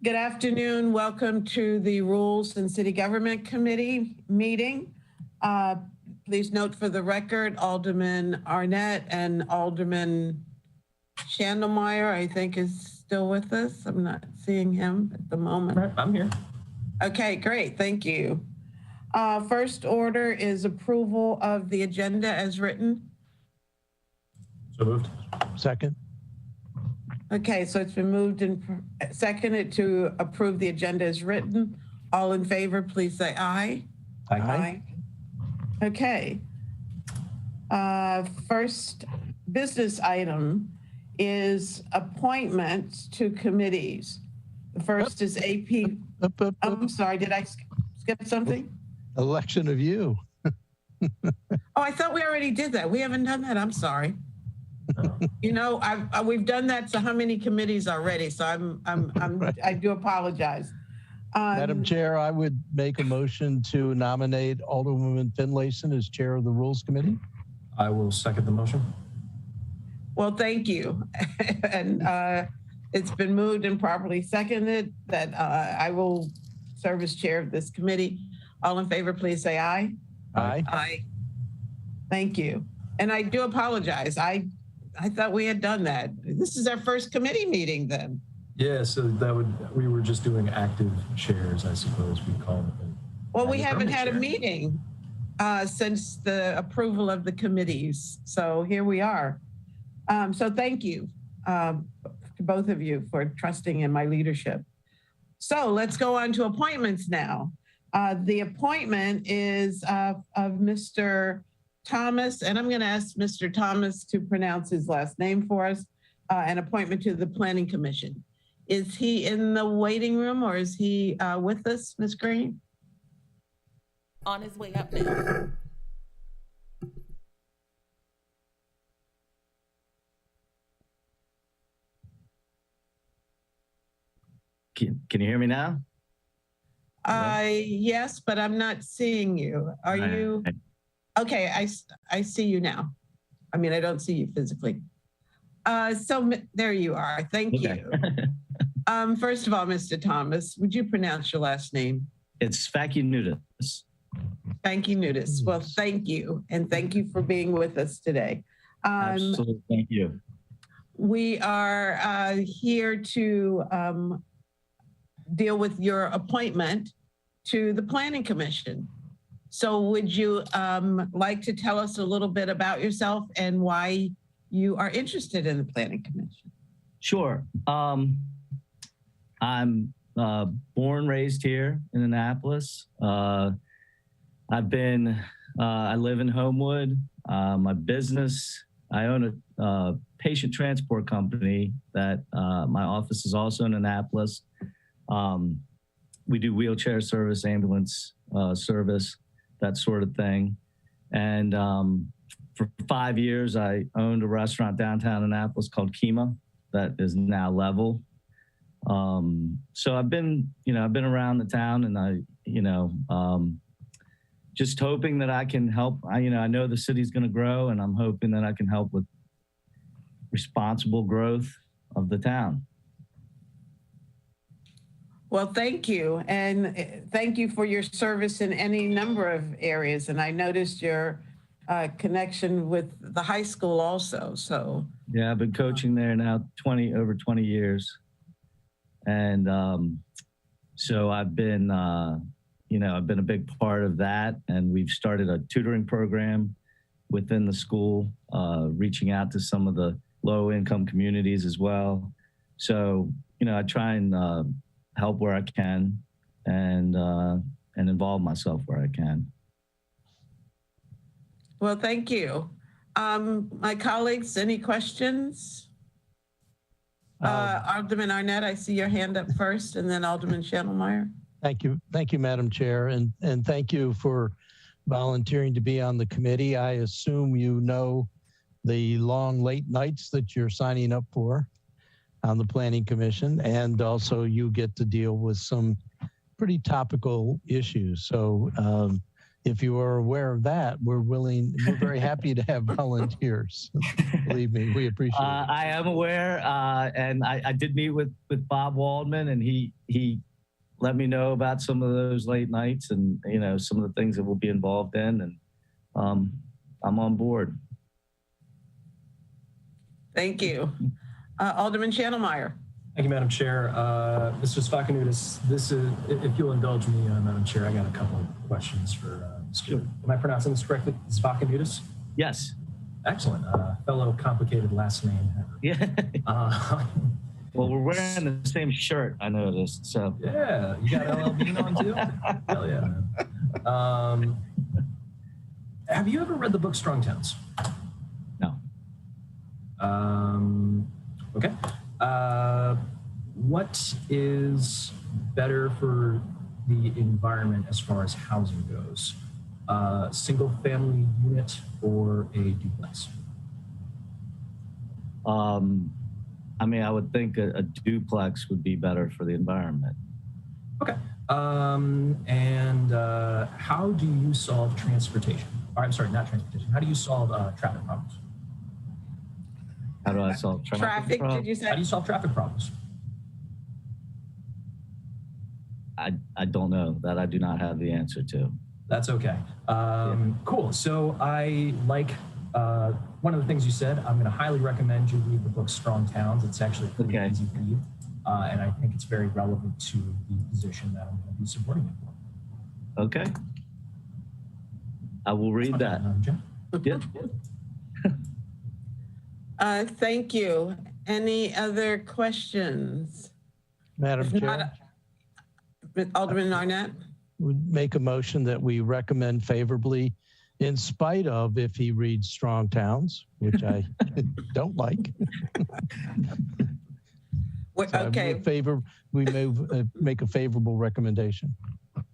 Good afternoon. Welcome to the Rules and City Government Committee meeting. Please note for the record, Alderman Arnett and Alderman Schandelmeyer, I think, is still with us. I'm not seeing him at the moment. I'm here. Okay, great. Thank you. First order is approval of the agenda as written. So moved. Second. Okay, so it's been moved and seconded to approve the agenda as written. All in favor, please say aye. Aye. Okay. First business item is appointments to committees. The first is AP. I'm sorry, did I skip something? Election of you. Oh, I thought we already did that. We haven't done that. I'm sorry. You know, we've done that to how many committees already? So I do apologize. Madam Chair, I would make a motion to nominate Alderwoman Finlayson as chair of the Rules Committee. I will second the motion. Well, thank you. And it's been moved and properly seconded that I will serve as chair of this committee. All in favor, please say aye. Aye. Aye. Thank you. And I do apologize. I thought we had done that. This is our first committee meeting then. Yeah, so we were just doing active chairs, I suppose we call it. Well, we haven't had a meeting since the approval of the committees. So here we are. So thank you to both of you for trusting in my leadership. So let's go on to appointments now. The appointment is of Mr. Thomas, and I'm going to ask Mr. Thomas to pronounce his last name for us, an appointment to the Planning Commission. Is he in the waiting room or is he with us, Ms. Green? On his way up now. Can you hear me now? Yes, but I'm not seeing you. Are you? Okay, I see you now. I mean, I don't see you physically. So there you are. Thank you. First of all, Mr. Thomas, would you pronounce your last name? It's Fakinutis. Fakinutis. Well, thank you. And thank you for being with us today. Absolutely. Thank you. We are here to deal with your appointment to the Planning Commission. So would you like to tell us a little bit about yourself and why you are interested in the Planning Commission? Sure. I'm born, raised here in Annapolis. I live in Homewood. My business, I own a patient transport company that my office is also in Annapolis. We do wheelchair service, ambulance service, that sort of thing. And for 5 years, I owned a restaurant downtown Annapolis called Kima that is now level. So I've been around the town, and just hoping that I can help. I know the city's going to grow, and I'm hoping that I can help with responsible growth of the town. Well, thank you. And thank you for your service in any number of areas. And I noticed your connection with the high school also. So yeah, I've been coaching there now over 20 years. And so I've been, I've been a big part of that. And we've started a tutoring program within the school, reaching out to some of the low income communities as well. So, I try and help where I can and involve myself where I can. Well, thank you. My colleagues, any questions? Alderman Arnett, I see your hand up first, and then Alderman Schandelmeyer. Thank you, Madam Chair, and thank you for volunteering to be on the committee. I assume you know the long late nights that you're signing up for on the Planning Commission, and also you get to deal with some pretty topical issues. So if you are aware of that, we're very happy to have volunteers. Believe me, we appreciate it. I am aware, and I did meet with Bob Waldman, and he let me know about some of those late nights and, you know, some of the things that we'll be involved in, and I'm on board. Thank you. Alderman Channelmeyer. Thank you, Madam Chair. Mr. Spakanudis, if you'll indulge me, Madam Chair, I got a couple of questions for Mr. Am I pronouncing this correctly? Spakanudis? Yes. Excellent. Fellow complicated last name. Yeah. Well, we're wearing the same shirt, I noticed. So yeah, you got LL Bean on too? Hell yeah, man. Have you ever read the book Strong Towns? No. Okay. What is better for the environment as far as housing goes? Single family unit or a duplex? I mean, I would think a duplex would be better for the environment. Okay. And how do you solve transportation? Or, I'm sorry, not transportation. How do you solve traffic problems? How do I solve traffic Did you say? How do you solve traffic problems? I don't know. That I do not have the answer to. That's okay. Cool. So I like one of the things you said. I'm going to highly recommend you read the book Strong Towns. It's actually a pretty easy read. And I think it's very relevant to the position that I'm going to be supporting it for. Okay. I will read that. Jim? Yeah. Thank you. Any other questions? Madam If Chair, not, Alderman Arnett? would make a motion that we recommend favorably in spite of if he reads Strong Towns, which I don't like. So Okay. we make a favorable recommendation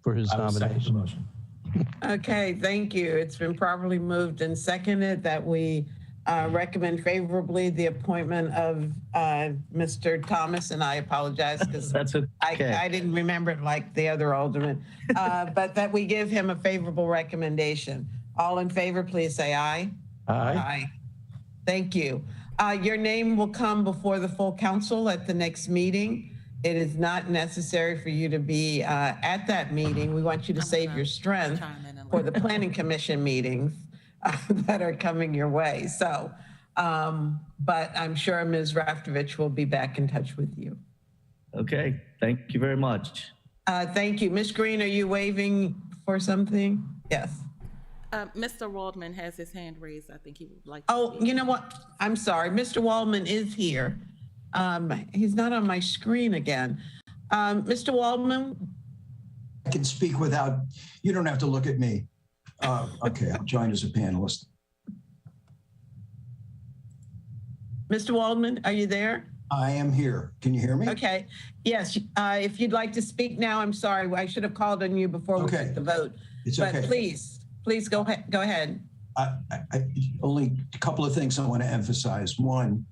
for his I will second the nomination. motion. Okay, thank you. It's been properly moved and seconded that we recommend favorably the appointment of Mr. Thomas, and I apologize because That's okay. I didn't remember it like the other alderman, but that we give him a favorable recommendation. All in favor, please say aye. Aye. Thank you. Your name will come before the full council at the next meeting. It is not necessary for you to be at that meeting. We want you to save your strength for the planning commission meetings that are coming your way. So, but I'm sure Ms. Raftovich will be back in touch with you. Okay. Thank you very much. Thank you. Ms. Green, are you waving for something? Yes. Mr. Waldman has his hand raised. I think he would like to Oh, speak. you know what? I'm sorry. Mr. Waldman is here. He's not on my screen again. Mr. Waldman? I can speak without, you don't have to look at me. Okay, I'll join as a panelist. Mr. Waldman, are you there? I am here. Can you hear me? Okay. Yes. If you'd like to speak now, I'm sorry. I should have called on you before we took the vote. It's but okay. Please go ahead. Go ahead. Only a couple of things I want to emphasize. One,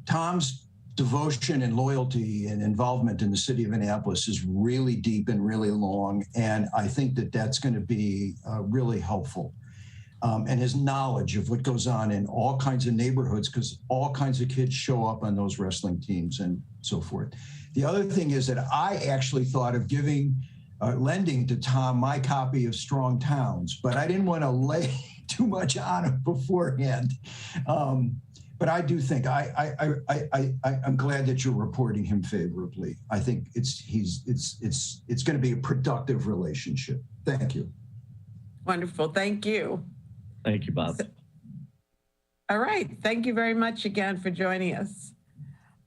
Tom's devotion and loyalty and involvement in the city of Annapolis is really deep and really long. And I think that that's going to be really helpful. And his knowledge of what goes on in all kinds of neighborhoods, because all kinds of kids show up on those wrestling teams and so forth. The other thing is that I actually thought of lending to Tom my copy of Strong Towns, but I didn't want to lay too much on him beforehand. But I do think I'm glad that you're reporting him favorably. I think it's going to be a productive relationship. Thank you. Wonderful. Thank you. Thank you, Bob. All right. Thank you very much again for joining us.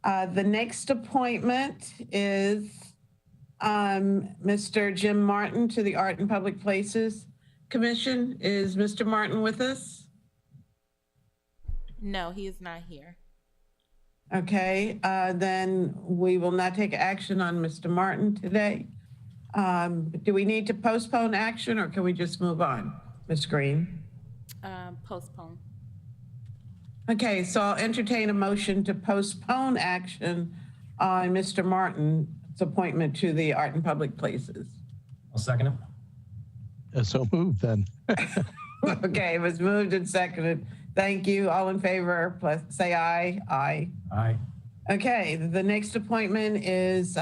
The next appointment is Mr. Jim Martin to the Art and Public Places Commission. Is Mr. Martin with us? No, he is not here. Okay, then we will not take action on Mr. Martin today. Do we need to postpone action or can we just move on, Ms. Green? Postpone. Okay, so I'll entertain a motion to postpone action on Mr. Martin's appointment to the Art and Public Places. I'll second it. So moved then. Okay, it was moved and seconded. Thank you. All in favor, please say aye. Aye. Aye. Okay, the next appointment is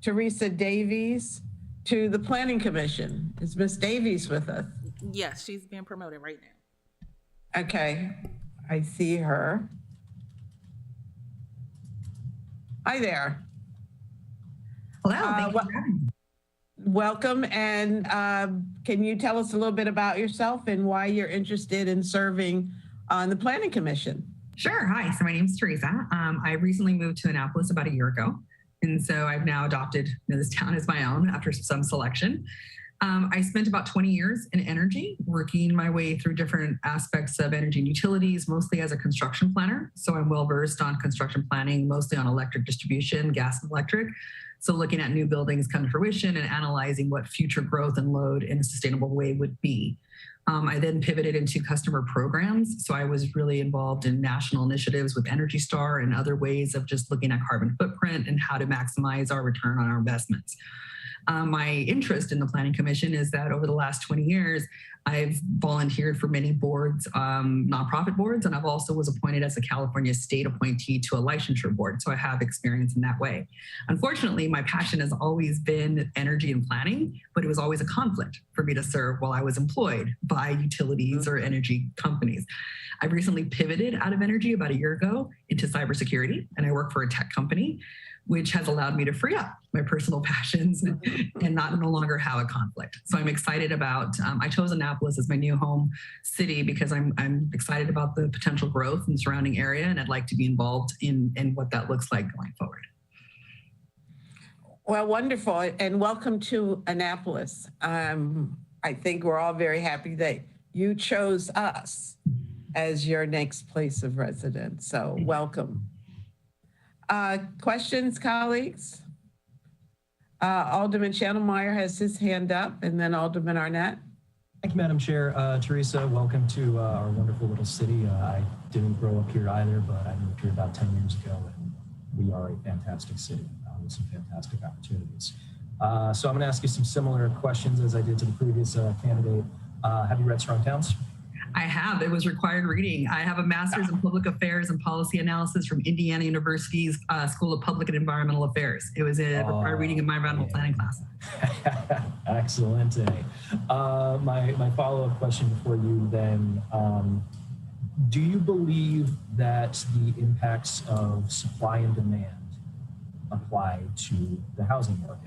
Theresa Davies to the Planning Commission. Is Miss Davies with us? Yes, she's being promoted right now. Okay, I see her. Hi there. Hello, thank you for having me. Welcome, and can you tell us a little bit about yourself and why you're interested in serving on the Planning Commission? Sure. Hi. So my name is Theresa. I recently moved to Annapolis about a year ago. And so I've now adopted this town as my own after some selection. I spent about 20 years in energy, working my way through different aspects of energy and utilities, mostly as a construction planner. So I'm well versed on construction planning, mostly on electric distribution, gas and electric. So looking at new buildings come to fruition and analyzing what future growth and load in a sustainable way would be. I then pivoted into customer programs. So I was really involved in national initiatives with Energy Star and other ways of just looking at carbon footprint and how to maximize our return on our investments. My interest in the Planning Commission is that over the last 20 years, I've volunteered for many boards, nonprofit boards, and I've also was appointed as a California state appointee to a licensure board. So I have experience in that way. Unfortunately, my passion has always been energy and planning, but it was always a conflict for me to serve while I was employed by utilities or energy companies. I recently pivoted out of energy about a year ago into cybersecurity, and I work for a tech company, which has allowed me to free up my personal passions and no longer have a conflict. So I'm excited about, I chose Annapolis as my new home city because I'm excited about the potential growth in the surrounding area, and I'd like to be involved in what that looks like going forward. Well, wonderful, and welcome to Annapolis. I think we're all very happy that you chose us as your next place of residence, so welcome. Questions, colleagues? Alderman Channelmeyer has his hand up, and then Alderman Arnett. Thank you, Madam Chair. Teresa, welcome to our wonderful little city. I didn't grow up here either, but I moved here about 10 years ago, and we are a fantastic city with some fantastic opportunities. So I'm going to ask you some similar questions as I did to the previous candidate. Have you read Strong Towns? I have. It was required reading. I have a master's in public affairs and policy analysis from Indiana University's School of Public and Environmental Affairs. It was a required reading in my environmental planning class. Excellent. My follow-up question for you then, do you believe that the impacts of supply and demand apply to the housing market?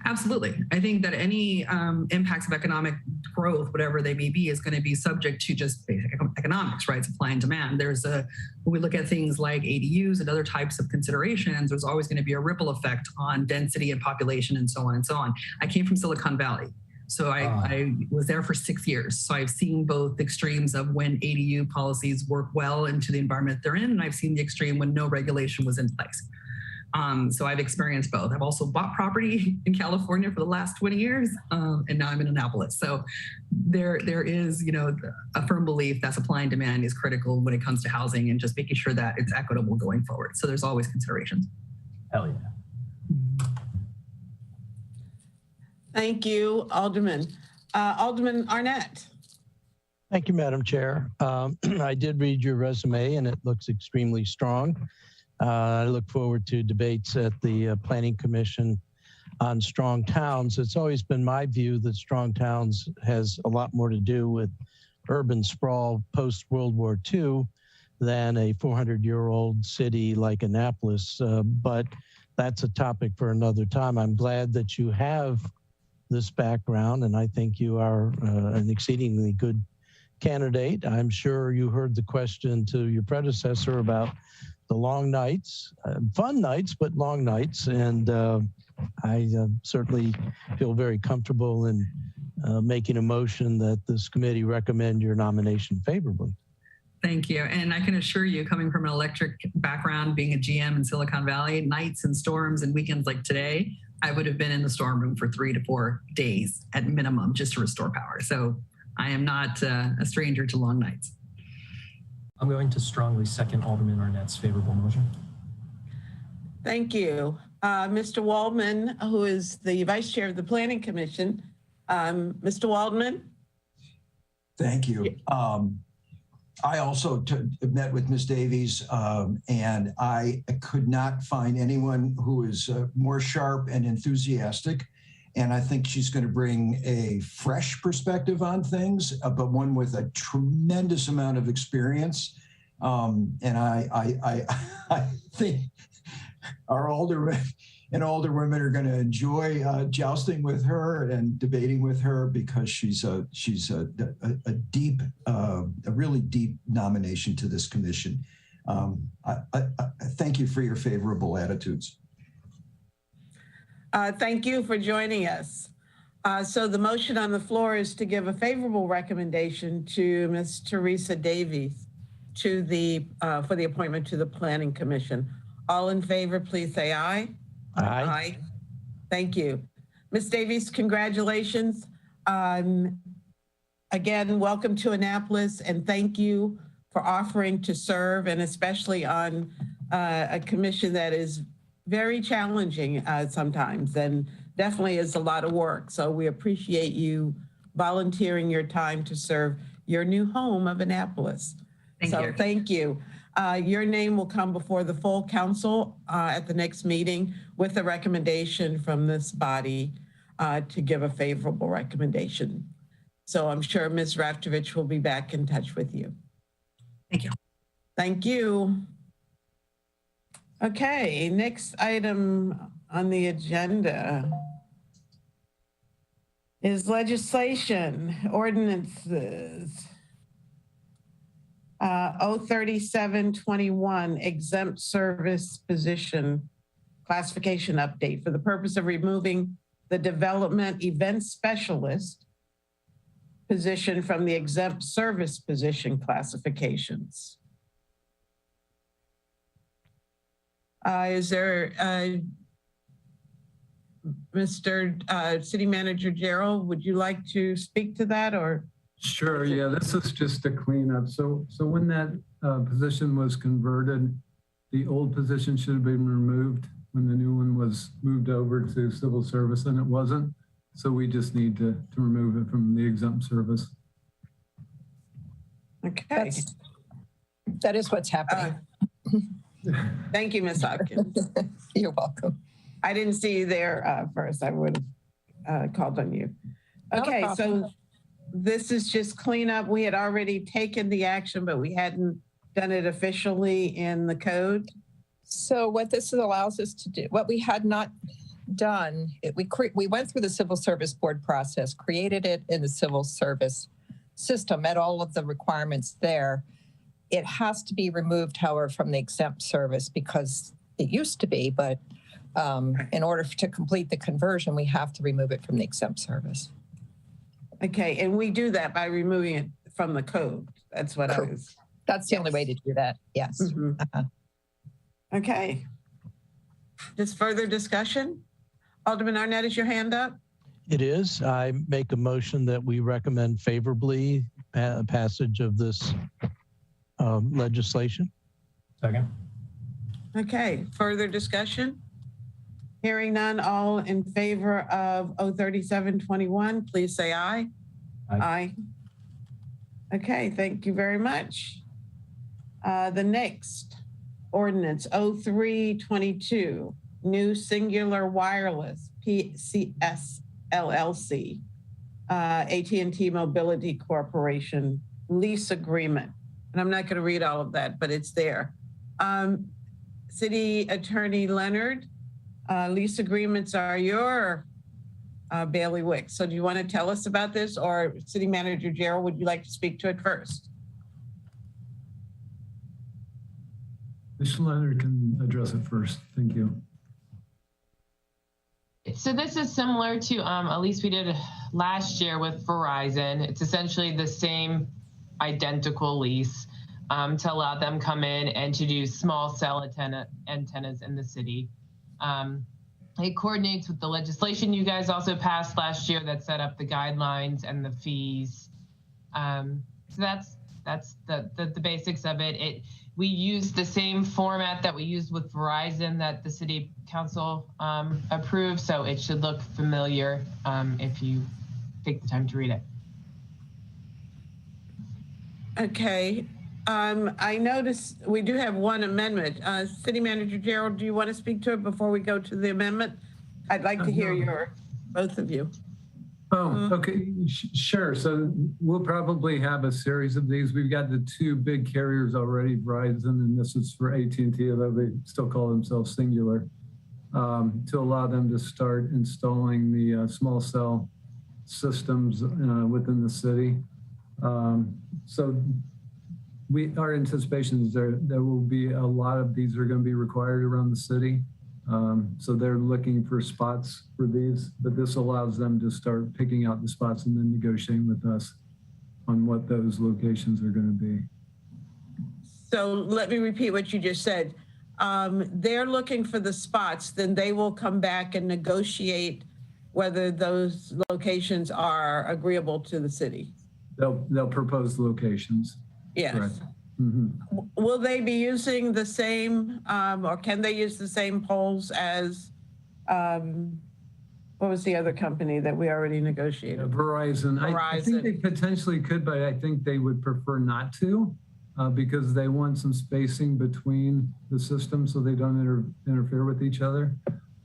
Absolutely. I think that any impacts of economic growth, whatever they may be, is going to be subject to just basic economics, right? Supply and demand. When we look at things like ADUs and other types of considerations, there's always going to be a ripple effect on density and population and so on and so on. I came from Silicon Valley. So I was there for 6 years. So I've seen both extremes of when ADU policies work well into the environment they're in, and I've seen the extreme when no regulation was in place. So I've experienced both. I've also bought property in California for the last 20 years, and now I'm in Annapolis. So there is, a firm belief that supply and demand is critical when it comes to housing and just making sure that it's equitable going forward. So there's always considerations. Hell yeah. Thank you, Alderman. Alderman Arnett. Thank you, Madam Chair. I did read your resume and it looks extremely strong. I look forward to debates at the Planning Commission on Strong Towns. It's always been my view that Strong Towns has a lot more to do with urban sprawl post-World War II than a 400-year-old city like Annapolis, but that's a topic for another time. I'm glad that you have this background, and I think you are an exceedingly good candidate. I'm sure you heard the question to your predecessor about the long nights, fun nights, but long nights. And I certainly feel very comfortable in making a motion that this committee recommend your nomination favorably. Thank you. And I can assure you, coming from an electric background, being a GM in Silicon Valley, nights and storms and weekends like today, I would have been in the storm room for 3 to 4 days at minimum just to restore power. So I am not a stranger to long nights. I'm going to strongly second Alderman Arnett's favorable motion. Thank you. Mr. Waldman, who is the Vice Chair of the Planning Commission, Mr. Waldman? Thank you. I also met with Ms. Davies, and I could not find anyone who is more sharp and enthusiastic. And I think she's going to bring a fresh perspective on things, but one with a tremendous amount of experience. And I think our aldermen and alderwomen are going to enjoy jousting with her and debating with her, because she's a really deep nomination to this commission. I thank you for your favorable attitudes. Thank you for joining us. So the motion on the floor is to give a favorable recommendation to Ms. Theresa Davies to for the appointment to the Planning Commission. All in favor, please say aye. Aye. Aye. Thank you. Ms. Davies, congratulations. Again, welcome to Annapolis, and thank you for offering to serve, and especially on a commission that is very challenging sometimes, and definitely is a lot of work. So we appreciate you volunteering your time to serve your new home of Annapolis. Thank you. Your name will come before the full council at the next meeting with a recommendation from this body to give a favorable recommendation. So I'm sure Ms. Raftovich will be back in touch with you. Thank you. Thank you. Okay, next item on the agenda is legislation, ordinances. 03721, exempt service position classification update for the purpose of removing the development event specialist position from the exempt service position classifications. Is there, Mr. City Manager Gerald, would you like to speak to that, or? Sure, yeah, this is just a cleanup. So when that position was converted, the old position should have been removed when the new one was moved over to civil service, and it wasn't. So we just need to remove it from the exempt service. Okay. That is what's happening. Thank you, Ms. Hopkins. You're welcome. I didn't see you there first. I would have called on you. Okay, so this is just cleanup. We had already taken the action, but we hadn't done it officially in the code. So what this allows us to do, what we had not done, we went through the Civil Service Board process, created it in the civil service system, met all of the requirements there. It has to be removed, however, from the exempt service because it used to be, but in order to complete the conversion, we have to remove it from the exempt service. Okay, and we do that by removing it from the code. That's what I was. That's the only way to do that, yes. Mm-hmm. Okay. Just further discussion? Alderman Arnett, is your hand up? It is. I make a motion that we recommend favorably passage of this legislation. Second. Okay, further discussion? Hearing none, all in favor of 03721, please say aye. Aye. Aye. Okay, thank you very much. The next ordinance, 0322, new singular wireless, PCS LLC, AT&T Mobility Corporation lease agreement. And I'm not going to read all of that, but it's there. City Attorney Leonard, lease agreements are your bailiwick. So do you want to tell us about this, or City Manager Gerald, would you like to speak to it first? Mr. Leonard can address it first. Thank you. So this is similar to a lease we did last year with Verizon. It's essentially the same identical lease to allow them come in and to do small cell antennas in the city. It coordinates with the legislation you guys also passed last year that set up the guidelines and the fees. So that's the basics of it. We use the same format that we used with Verizon that the City Council approved, so it should look familiar if you take the time to read it. Okay. I noticed we do have one amendment. City Manager Gerald, do you want to speak to it before we go to the amendment? I'd like to hear both of you. Oh, okay, sure. So we'll probably have a series of these. We've got the two big carriers already, Verizon, and this is for AT&T, although they still call themselves Singular, to allow them to start installing the small cell systems within the city. So our anticipation is there will be a lot of these are going to be required around the city. So they're looking for spots for these, but this allows them to start picking out the spots and then negotiating with us on what those locations are going to be. So let me repeat what you just said. They're looking for the spots, then they will come back and negotiate whether those locations are agreeable to the city. They'll propose locations. Yes. Correct. Mm-hmm. Will they be using the same, or can they use the same poles as, what was the other company that we already negotiated? Verizon. I think they potentially could, but I think they would prefer not to because they want some spacing between the systems so they don't interfere with each other.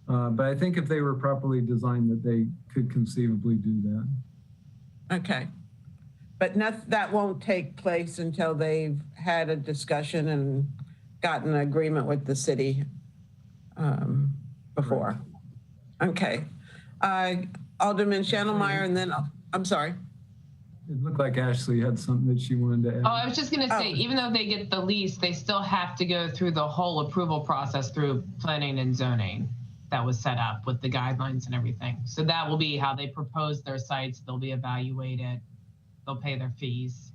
But I think if they were properly designed that they could conceivably do that. Okay. But that won't take place until they've had a discussion and gotten an agreement with the city before. Right. Okay. Alderman Schnellmeyer, and then, I'm sorry. It looked like Ashley had something that she wanted to add. Oh, I was just going to say, even though they get the lease, they still have to go through the whole approval process through planning and zoning that was set up with the guidelines and everything. So that will be how they propose their sites. They'll be evaluated. They'll pay their fees.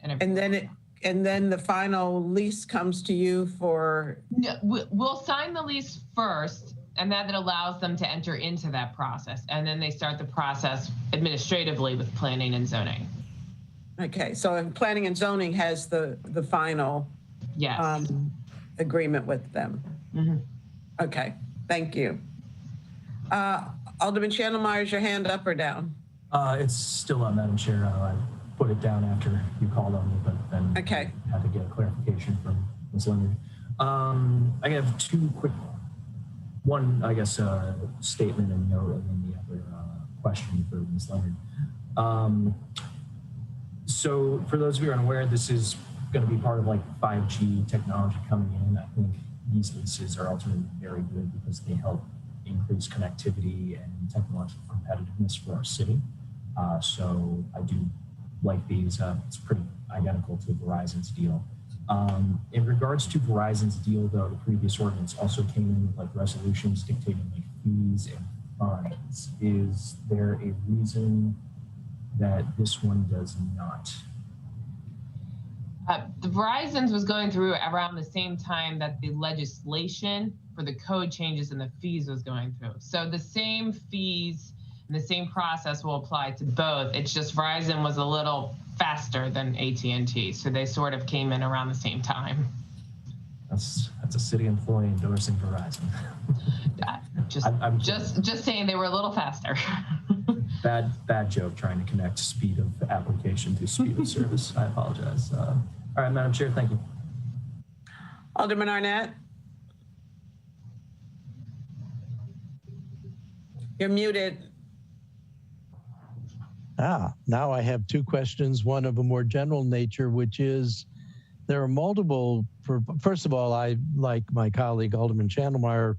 And then the final lease comes to you for? No, we'll sign the lease first, and that allows them to enter into that process. And then they start the process administratively with planning and zoning. Okay, so planning and zoning has the final agreement with them. Mm-hmm. Okay, thank you. Alderman Schnellmeyer, is your hand up or down? It's still up, Madam Chair. I put it down after you called on me, but then okay. I had to get a clarification from Ms. Leonard. I have two quick, one, I guess, statement and note, and then the other question for Ms. Leonard. So for those of you who are unaware, this is going to be part of like 5G technology coming in. I think these leases are ultimately very good because they help increase connectivity and technological competitiveness for our city. So I do like these. It's pretty identical to Verizon's deal. In regards to Verizon's deal, though, the previous ordinance also came in with like resolutions dictating like fees and fines. Is there a reason that this one does not? The Verizon's was going through around the same time that the legislation for the code changes and the fees was going through. So the same fees and the same process will apply to both. It's just Verizon was a little faster than AT&T. So they sort of came in around the same time. That's a city employee endorsing Verizon. Just saying they were a little faster. Bad joke trying to connect speed of application to speed of service. I apologize. All right, Madam Chair, thank you. Alderman Arnett. You're muted. Now I have two questions, one of a more general nature, which is there are multiple, first of all, I, like my colleague Alderman Schnellmeyer,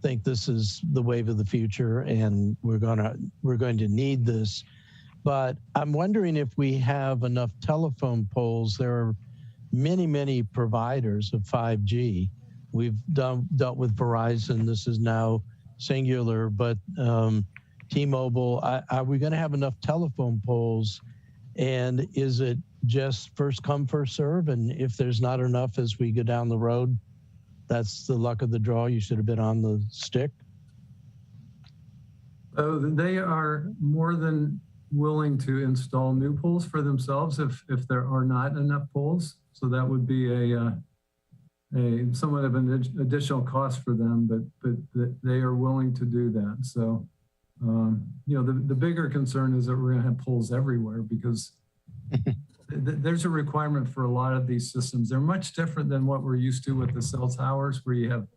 think this is the wave of the future and we're going to need this. But I'm wondering if we have enough telephone poles. There are many providers of 5G. We've dealt with Verizon. This is now Singular, but T-Mobile, are we going to have enough telephone poles? And is it just first come, first serve? And if there's not enough as we go down the road, that's the luck of the draw. You should have been on the stick. Oh, they are more than willing to install new poles for themselves if there are not enough poles. So that would be a somewhat of an additional cost for them, but they are willing to do that. So The bigger concern is that we're going to have poles everywhere because there's a requirement for a lot of these systems. They're much different than what we're used to with the cell towers, where you have,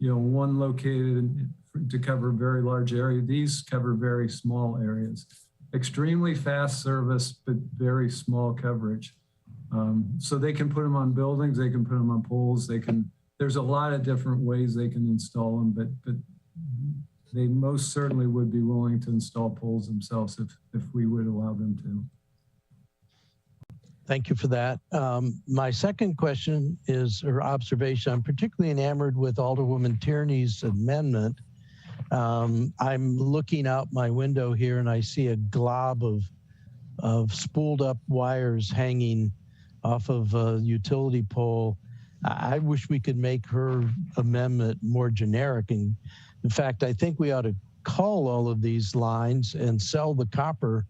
one located to cover a very large area. These cover very small areas. Extremely fast service, but very small coverage. So they can put them on buildings, they can put them on poles, there's a lot of different ways they can install them, but they most certainly would be willing to install poles themselves if we would allow them to. Thank you for that. My second question is, or observation, I'm particularly enamored with Alderwoman Tierney's amendment. I'm looking out my window here and I see a glob of spooled up wires hanging off of a utility pole. I wish we could make her amendment more generic. And in fact, I think we ought to call all of these lines and sell the copper.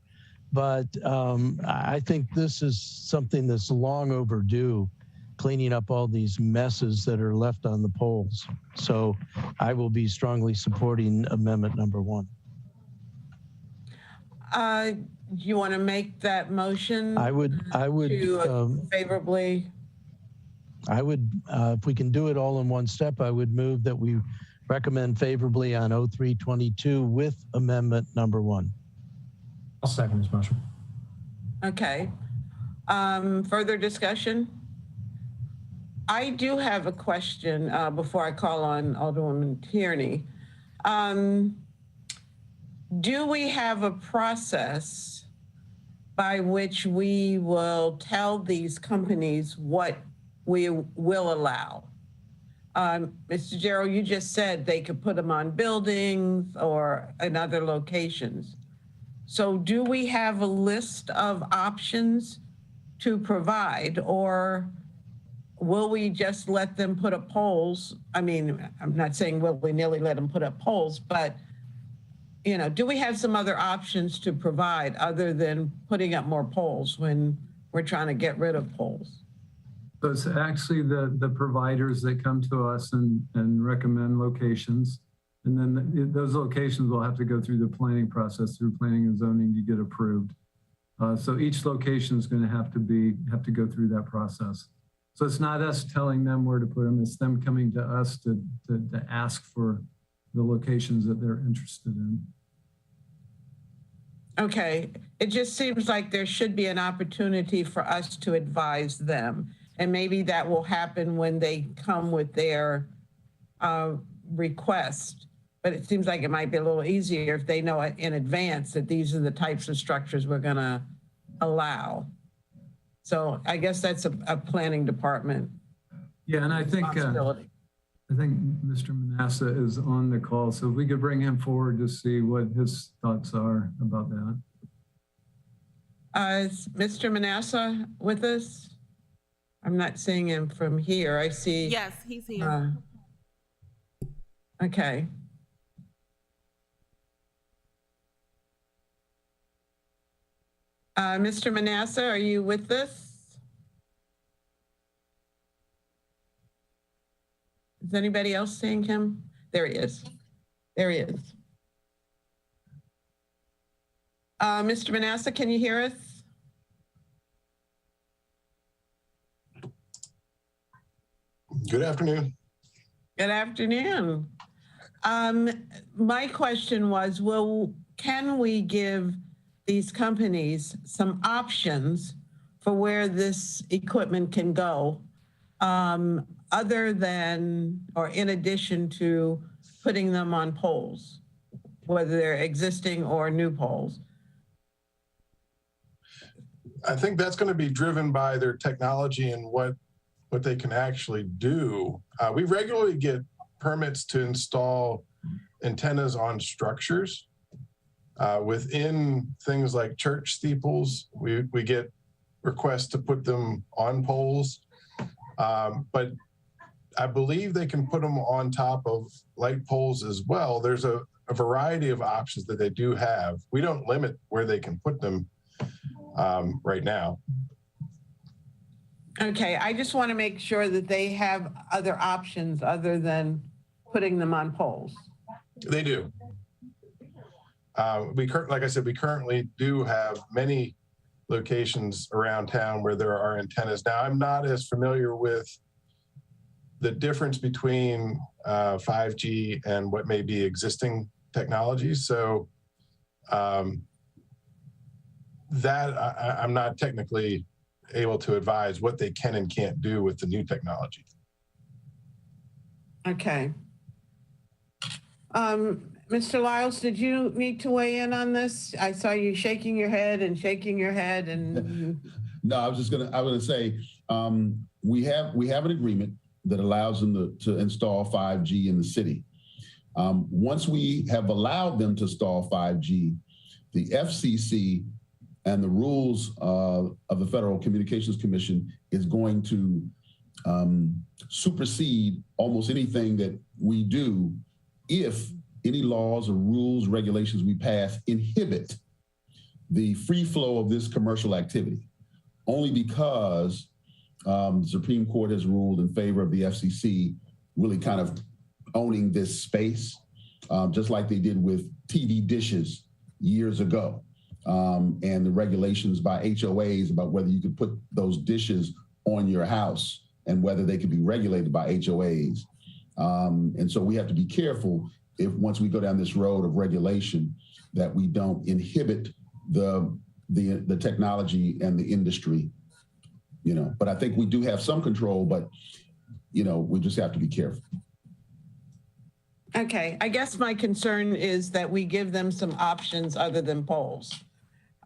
But I think this is something that's long overdue, cleaning up all these messes that are left on the poles. So I will be strongly supporting amendment number 1. Do you want to make that motion? I would favorably. I would, if we can do it all in one step, I would move that we recommend favorably on 0322 with amendment number 1. I'll second this motion. Okay. Further discussion? I do have a question before I call on Alderwoman Tierney. Do we have a process by which we will tell these companies what we will allow? Mr. Gerald, you just said they could put them on buildings or in other locations. So do we have a list of options to provide, or will we just let them put up poles? I mean, I'm not saying willy-nilly let them put up poles, but do we have some other options to provide other than putting up more poles when we're trying to get rid of poles? So it's actually the providers that come to us and recommend locations. And then those locations will have to go through the planning process, through planning and zoning to get approved. So each location is going to have to go through that process. So it's not us telling them where to put them, it's them coming to us to ask for the locations that they're interested in. Okay, it just seems like there should be an opportunity for us to advise them. And maybe that will happen when they come with their request. But it seems like it might be a little easier if they know in advance that these are the types of structures we're going to allow. So I guess that's a planning department. Yeah, and I think Mr. Manassa is on the call, so if we could bring him forward to see what his thoughts are about that. Is Mr. Manassa with us? I'm not seeing him from here. I see. Yes, he's here. Okay. Mr. Manassa, are you with us? Is anybody else seeing him? There he is. There he is. Mr. Manassa, can you hear us? Good afternoon. Good afternoon. My question was, can we give these companies some options for where this equipment can go, other than or in addition to putting them on poles, whether they're existing or new poles? I think that's going to be driven by their technology and what they can actually do. We regularly get permits to install antennas on structures. Within things like church steeples, we get requests to put them on poles. But I believe they can put them on top of light poles as well. There's a variety of options that they do have. We don't limit where they can put them right now. Okay, I just want to make sure that they have other options other than putting them on poles. They do. like I said, we currently do have many locations around town where there are antennas. Now, I'm not as familiar with the difference between 5G and what may be existing technologies. So that I'm not technically able to advise what they can and can't do with the new technology. Okay. Mr. Lyles, did you need to weigh in on this? I saw you shaking your head and No, I was gonna say, we have an agreement that allows them to install 5G in the city. Once we have allowed them to install 5G, the FCC and the rules of the Federal Communications Commission is going to supersede almost anything that we do if any laws or rules, regulations we pass inhibit the free flow of this commercial activity, only because the Supreme Court has ruled in favor of the FCC really kind of owning this space, just like they did with TV dishes years ago, and the regulations by HOAs about whether you could put those dishes on your house and whether they could be regulated by HOAs. And so we have to be careful if once we go down this road of regulation that we don't inhibit the technology and the industry, but I think we do have some control, but we just have to be careful. Okay, I guess my concern is that we give them some options other than polls.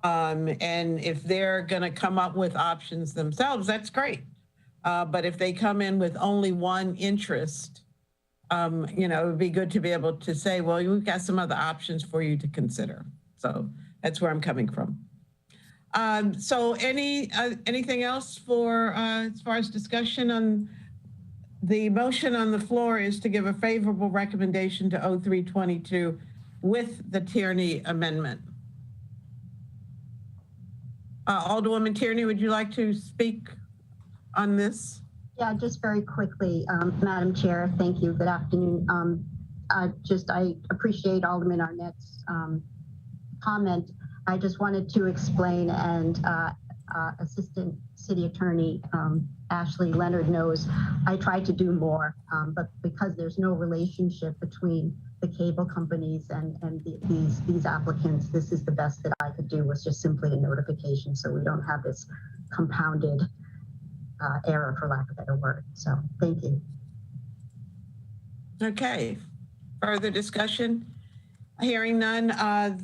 And if they're gonna come up with options themselves, that's great. But if they come in with only one interest, it would be good to be able to say, well, we've got some other options for you to consider. So that's where I'm coming from. So anything else for as far as discussion on the motion on the floor is to give a favorable recommendation to 0322 with the Tierney amendment. Alderwoman Tierney, would you like to speak on this? Yeah, just very quickly, Madam Chair, thank you. Good afternoon. I appreciate Alderman Arnett's comment. I just wanted to explain, and Assistant City Attorney Ashley Leonard knows I tried to do more, but because there's no relationship between the cable companies and these applicants, this is the best that I could do, was just simply a notification so we don't have this compounded error, for lack of a better word. So thank you. Okay, further discussion? Hearing none,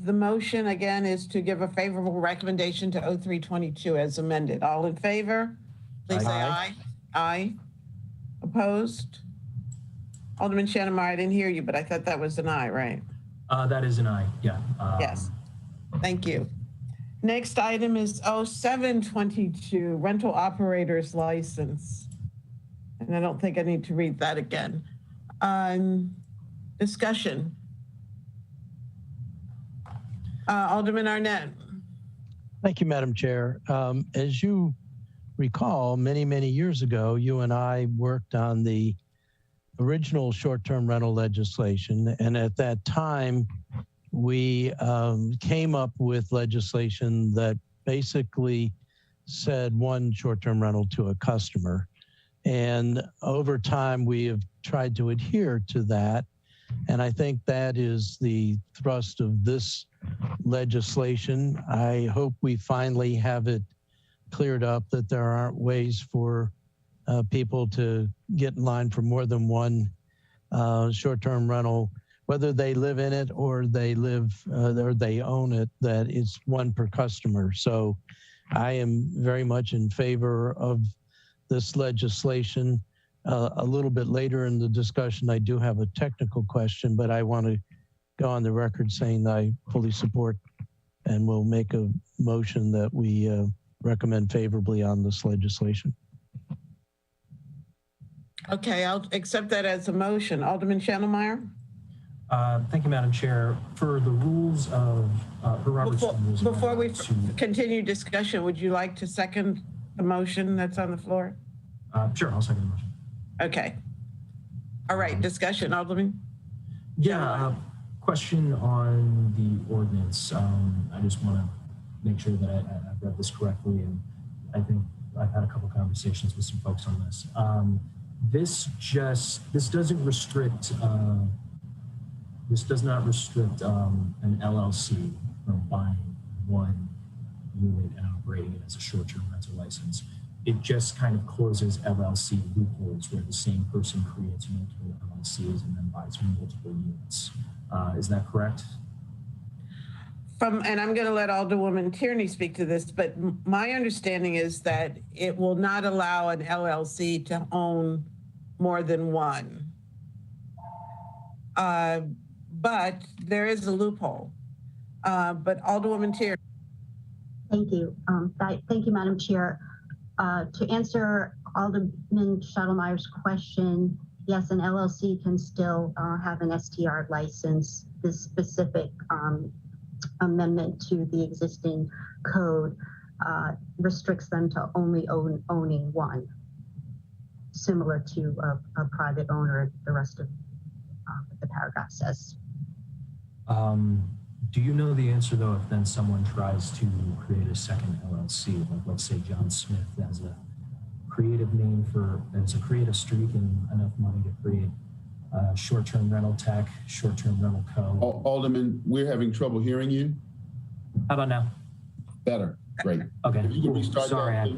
the motion again is to give a favorable recommendation to 0322 as amended. All in favor, please say aye. Aye. Opposed? Alderman Shannon, I didn't hear you, but I thought that was an aye, right? That is an aye, yeah. Yes, thank you. Next item is 0722, rental operator's license. And I don't think I need to read that again. Discussion. Alderman Arnett. Thank you, Madam Chair. As you recall, many, many years ago, you and I worked on the original short-term rental legislation. And at that time, we came up with legislation that basically said one short-term rental to a customer. And over time, we have tried to adhere to that. And I think that is the thrust of this legislation. I hope we finally have it cleared up that there aren't ways for people to get in line for more than one short-term rental, whether they live in it or they own it, that it's one per customer. So I am very much in favor of this legislation. A little bit later in the discussion, I do have a technical question, but I want to go on the record saying that I fully support and will make a motion that we recommend favorably on this legislation. Okay, I'll accept that as a motion. Alderman Schnellmeyer? Thank you, Madam Chair. For the rules of, before we continue discussion, would you like to second the motion that's on the floor? Sure, I'll second the motion. Okay. All right, discussion, Alderman? Yeah, Question on the ordinance. I just want to make sure that I've read this correctly, and I think I've had a couple conversations with some folks on this. This doesn't restrict. This does not restrict an LLC from buying one unit and operating it as a short-term rental license. It just kind of closes LLC loopholes where the same person creates multiple LLCs and then buys multiple units. Is that correct? And I'm going to let Alderwoman Tierney speak to this, but my understanding is that it will not allow an LLC to own more than one. But there is a loophole. But Alderwoman Tierney. Thank you. Thank you, Madam Chair. To answer Alderman Schottlemeyer's question, yes, an LLC can still have an STR license. This specific amendment to the existing code restricts them to only owning one, similar to a private owner, the rest of what the paragraph says. Do you know the answer, though, if then someone tries to create a second LLC, like let's say John Smith has a creative name it's a creative streak and enough money to create short-term rental tech, short-term rental co. Alderman, we're having trouble hearing you. How about now? Better. Great. Okay. If you can restart. Sorry.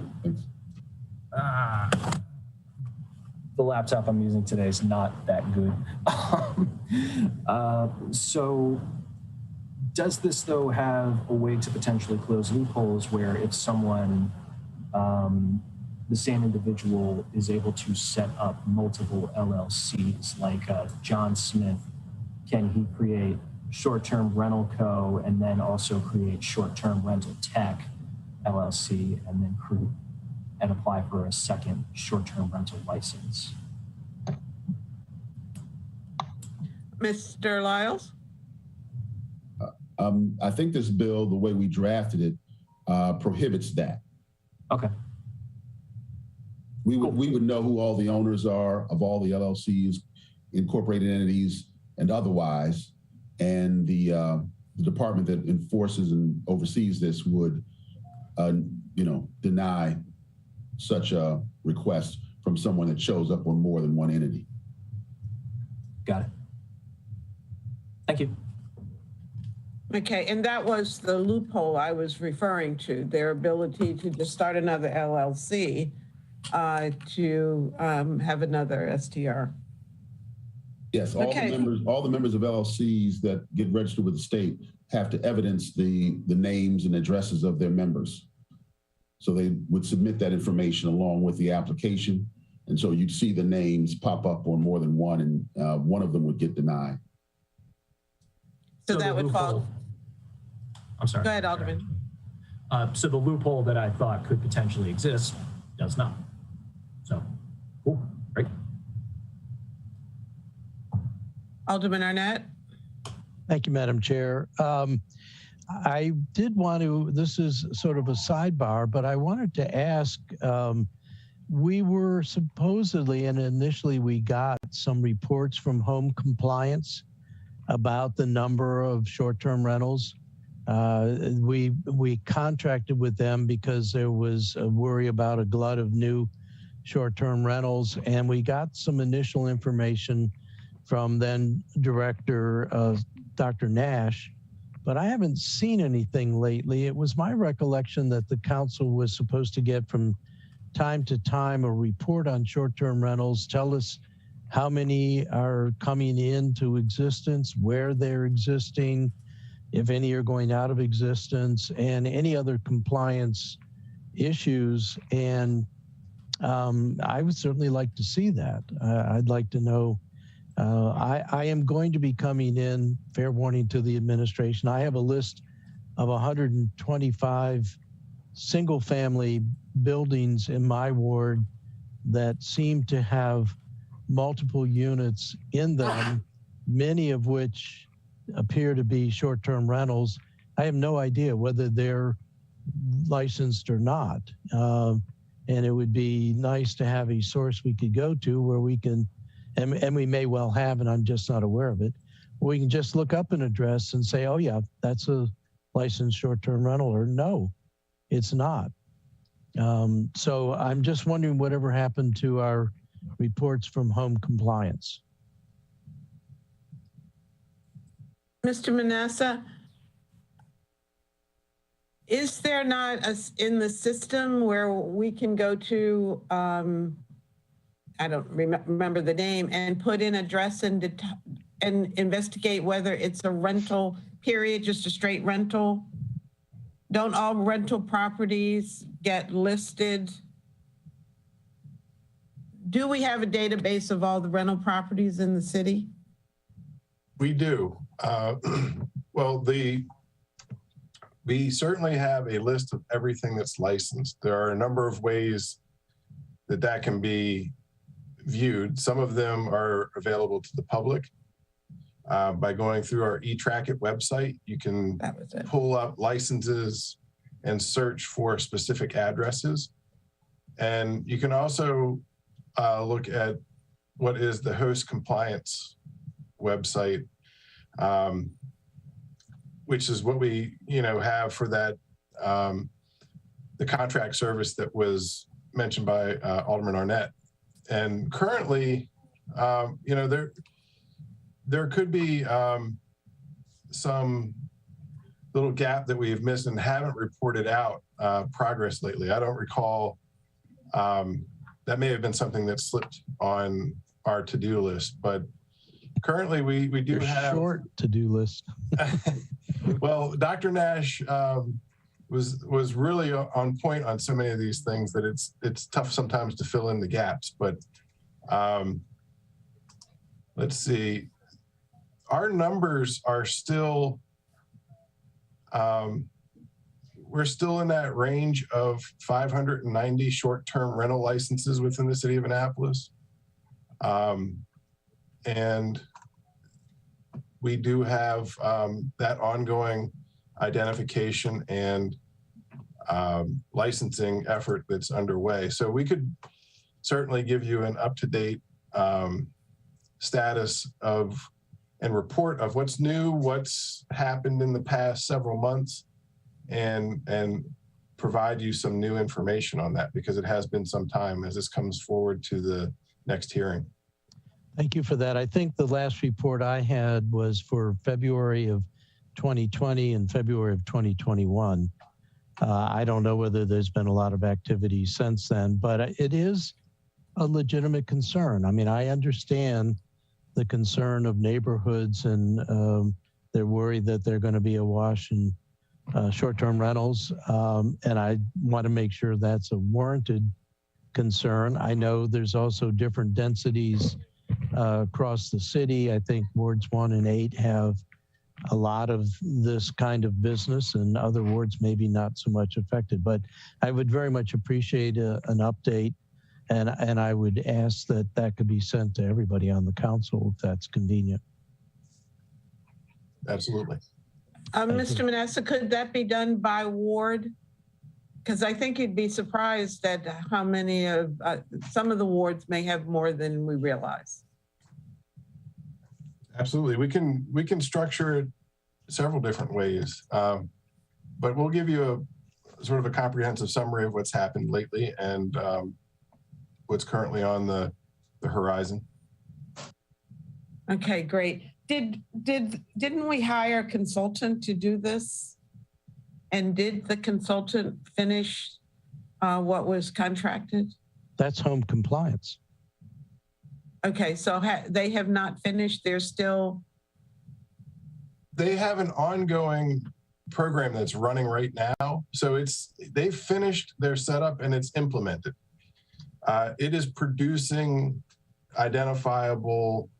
The laptop I'm using today is not that good. So does this, though, have a way to potentially close loopholes where if someone, the same individual is able to set up multiple LLCs, like John Smith, can he create short-term rental co and then also create short-term rental tech LLC and then apply for a second short-term rental license? Mr. Lyles? I think this bill, the way we drafted it, prohibits that. Okay. We would know who all the owners are of all the LLCs, incorporated entities, and otherwise, and the department that enforces and oversees this would, deny such a request from someone that shows up on more than one entity. Got it. Thank you. Okay, and that was the loophole I was referring to, their ability to just start another LLC to have another STR. Yes, all the members of LLCs that get registered with the state have to evidence the names and addresses of their members. So they would submit that information along with the application. And so you'd see the names pop up on more than one, and one of them would get denied. So that would fall. I'm sorry. Go ahead, Alderman. So the loophole that I thought could potentially exist does not. So, cool, great. Alderman Arnett. Thank you, Madam Chair. I did want to, this is sort of a sidebar, but I wanted to ask, we were supposedly, and initially we got some reports from Home Compliance about the number of short-term rentals. We contracted with them because there was a worry about a glut of new short-term rentals, and we got some initial information from then Director Dr. Nash, but I haven't seen anything lately. It was my recollection that the council was supposed to get from time to time a report on short-term rentals, tell us how many are coming into existence, where they're existing, if any are going out of existence, and any other compliance issues. And I would certainly like to see that. I'd like to know. I am going to be coming in, fair warning to the administration. I have a list of 125 single family buildings in my ward that seem to have multiple units in them, many of which appear to be short-term rentals. I have no idea whether they're licensed or not. And it would be nice to have a source we could go to where we can, and we may well have, and I'm just not aware of it, we can just look up an address and say, oh yeah, that's a licensed short-term rental, or no, it's not. So I'm just wondering whatever happened to our reports from home compliance. Mr. Manassa, is there not in the system where we can go to, I don't remember the name, and put in address and investigate whether it's a rental period, just a straight rental? Don't all rental properties get listed? Do we have a database of all the rental properties in the city? We do. Well, we certainly have a list of everything that's licensed. There are a number of ways that can be viewed. Some of them are available to the public. By going through our eTrackIt website, you can pull up licenses and search for specific addresses. And you can also look at what is the host compliance website, which is what we have for that, the contract service that was mentioned by Alderman Arnett. And currently, there could be some little gap that we've missed and haven't reported out progress lately. I don't recall. That may have been something that slipped on our to-do list, but currently we do have short to-do list. Well, Dr. Nash was really on point on so many of these things that it's tough sometimes to fill in the gaps. But let's see. Our numbers are still, we're still in that range of 590 short-term rental licenses within the city of Annapolis. And we do have that ongoing identification and licensing effort that's underway. So we could certainly give you an up-to-date status of and report of what's new, what's happened in the past several months, and provide you some new information on that, because it has been some time as this comes forward to the next hearing. Thank you for that. I think the last report I had was for February of 2020 and February of 2021. I don't know whether there's been a lot of activity since then, but it is a legitimate concern. I mean, I understand the concern of neighborhoods, and they're worried that they're going to be awash in short-term rentals. And I want to make sure that's a warranted concern. I know there's also different densities across the city. I think wards 1 and 8 have a lot of this kind of business, and other wards maybe not so much affected. But I would very much appreciate an update. And I would ask that could be sent to everybody on the council if that's convenient. Absolutely. Mr. Manassa, could that be done by ward? Because I think you'd be surprised at how many of some of the wards may have more than we realize. Absolutely. We can structure it several different ways, but we'll give you a sort of a comprehensive summary of what's happened lately and what's currently on the horizon. Okay, great. Didn't we hire a consultant to do this? And did the consultant finish what was contracted? That's home compliance. Okay, so they have not finished. They're still. They have an ongoing program that's running right now. So they've finished their setup and it's implemented. It is producing identifiable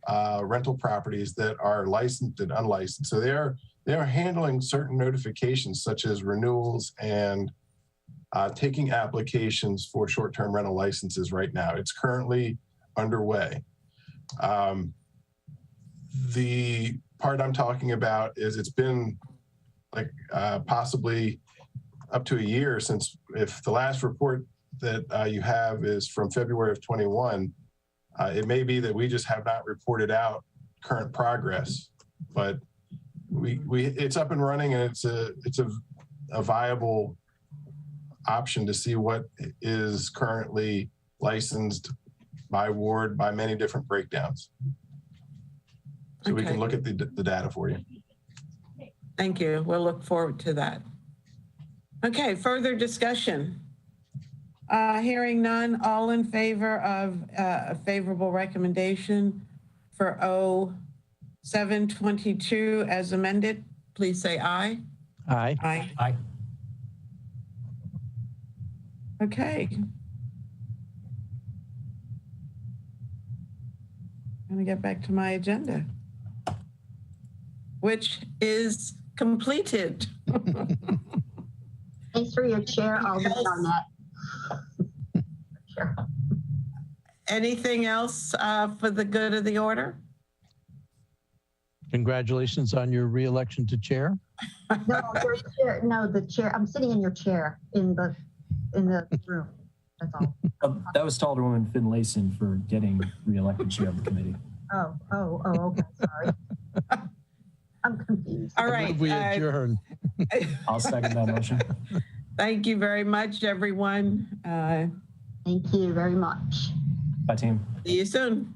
rental properties that are licensed and unlicensed. So they are handling certain notifications such as renewals and taking applications for short-term rental licenses right now. It's currently underway. The part I'm talking about is it's been like possibly up to a year since, if the last report that you have is from February of 21, it may be that we just have not reported out current progress but it's up and running, and it's a viable option to see what is currently licensed by ward by many different breakdowns. So we can look at the data for you. Thank you. We'll look forward to that. Okay, further discussion. Hearing none, all in favor of a favorable recommendation for 0722 as amended, please say aye. Aye. Aye. Aye. Okay. I'm gonna get back to my agenda, which is completed. Thanks for your chair, Alderman Arnett. Sure. Anything else for the good of the order? Congratulations on your re-election to chair. No, the chair. I'm sitting in your chair in the room. That's all. That was to Alderwoman Finlayson for getting re-elected chair of the committee. Oh, okay. Sorry. I'm confused. All right. We adjourn. I'll second that motion. Thank you very much, everyone. Thank you very much. Bye, team. See you soon.